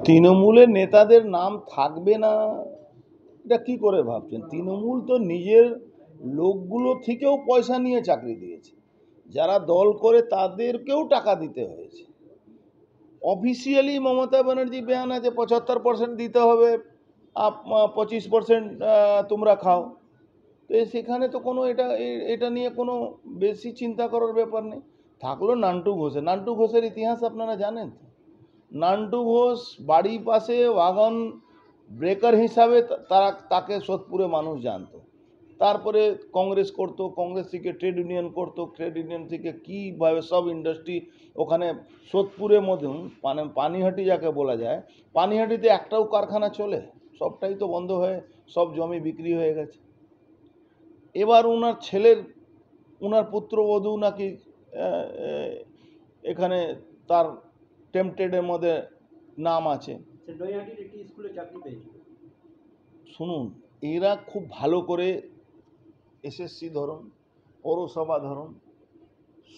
তৃণমূলের নেতাদের নাম থাকবে না এটা কি করে ভাবছেন? তৃণমূল তো নিজের লোকগুলো থেকেও পয়সা নিয়ে চাকরি দিয়েছে, যারা দল করে তাদেরকেও টাকা দিতে হয়েছে। অফিসিয়ালি মমতা ব্যানার্জি বয়ান আছে 75% দিতে হবে, 25% তোমরা খাও। তো সেখানে তো কোনো এটা নিয়ে কোনো বেশি চিন্তা করার ব্যাপার নেই। থাকলো নান্টু ঘোষের। নান্টু ঘোষের ইতিহাস আপনারা জানেন তো। নান্টু ঘোষ বাড়ির পাশে ওয়াগন ব্রেকার হিসাবে তাকে সোদপুরে মানুষ জানতো। তারপরে কংগ্রেস করতো, কংগ্রেস থেকে ট্রেড ইউনিয়ন করতো, ট্রেড ইউনিয়ন থেকে কীভাবে সব ইন্ডাস্ট্রি ওখানে সোদপুরের মধ্যে মানে পানিহাটি যাকে বলা যায়, পানিহাটিতে একটাও কারখানা চলে, সবটাই তো বন্ধ হয়ে সব জমি বিক্রি হয়ে গেছে। এবার ওনার ছেলের, ওনার পুত্রবধূ নাকি এখানে তার টেম্পটেডের মধ্যে নাম আছে। শুনুন, এরা খুব ভালো করে এসএসসি ধরুন, পৌরসভা ধরুন,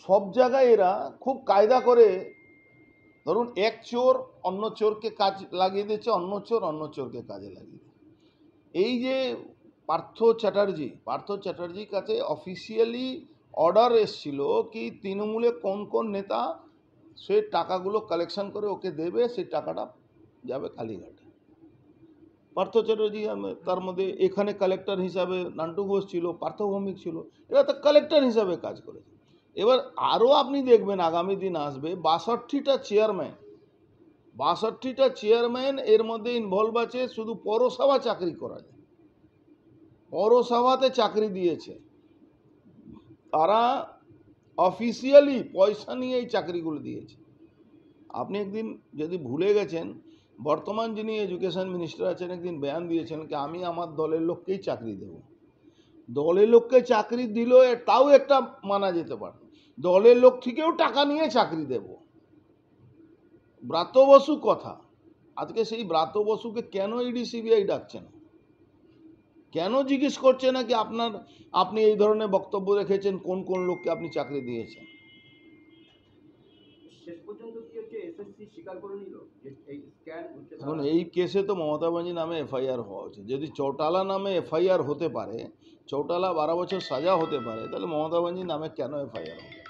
সব জায়গায় এরা খুব কায়দা করে ধরুন এক চোর অন্য চোরকে কাজ লাগিয়ে দিচ্ছে, অন্য চোরকে কাজে লাগিয়ে দিচ্ছে। এই যে পার্থ চ্যাটার্জির কাছে অফিসিয়ালি অর্ডার এসছিল কি তৃণমূলে কোন কোন নেতা সে টাকাগুলো কালেকশন করে ওকে দেবে, সেই টাকাটা যাবে কালীঘাটে। পার্থ চ্যাটার্জি, তার মধ্যে এখানে কালেক্টর হিসাবে নান্টু ঘোষ ছিল, পার্থ ভৌমিক ছিল, এরা তো কালেক্টর হিসাবে কাজ করেছে। এবার আরও আপনি দেখবেন আগামী দিন আসবে 62টা চেয়ারম্যান এর মধ্যে ইনভলভ আছে। শুধু পৌরসভা চাকরি করা যায়, পৌরসভাতে চাকরি দিয়েছে তারা, অফিসিয়ালি পয়সা নিয়ে এই চাকরিগুলো দিয়েছে। আপনি একদিন যদি ভুলে গেছেন, বর্তমান যিনি এডুকেশন মিনিস্টার আছেন একদিন বয়ান দিয়েছেন কি আমি আমার দলের লোককেই চাকরি দেব। দলের লোককে চাকরি দিল তাও একটা মানা যেতে পারে, দলের লোক থেকেও টাকা নিয়ে চাকরি দেব। ব্রাত্য বসু কথা, আজকে সেই ব্রাত্য বসুকে কেন ইডি সিবিআই ডাকছে না, কেন জিজ্ঞেস করছে না কি আপনি এই ধরনের বক্তব্য রেখেছেন, কোন কোন লোককে আপনি চাকরি দিয়েছেন? এখন এই কেসে তো মমতা ব্যানার্জি নামে এফআইআর হওয়া উচিত। যদি চৌটালা নামে এফআইআর হতে পারে, চৌটালা 12 বছর সাজা হতে পারে, তাহলে মমতা ব্যানার্জি নামে কেন এফআইআর হবে?